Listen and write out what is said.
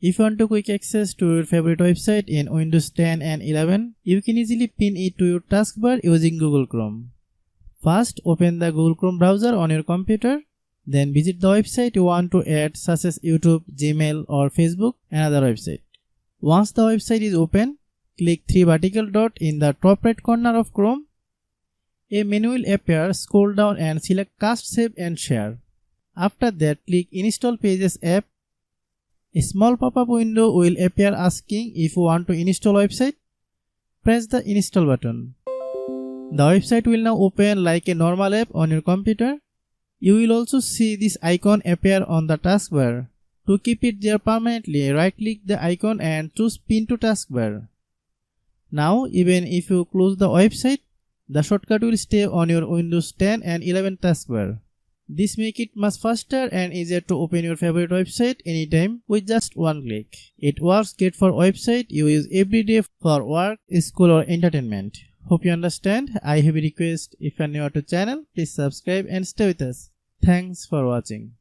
If you want to quick access to your favorite website in Windows 10 and 11, you can easily pin it to your taskbar using Google Chrome. First, open the Google Chrome browser on your computer. Then visit the website you want to add, such as YouTube, Gmail or Facebook and other website. Once the website is open, click 3 vertical dots in the top right corner of Chrome. A menu will appear, scroll down and select Cast, Save and Share. After that, click Install Pages app. A small pop-up window will appear asking if you want to install website. Press the Install button. The website will now open like a normal app on your computer. You will also see this icon appear on the taskbar. To keep it there permanently, right-click the icon and choose Pin to Taskbar. Now, even if you close the website, the shortcut will stay on your Windows 10 and 11 taskbar. This makes it much faster and easier to open your favorite website anytime with just one click. It works great for website you use every day for work, school or entertainment. Hope you understand. I have a request: if you are new to the channel, please subscribe and stay with us. Thanks for watching.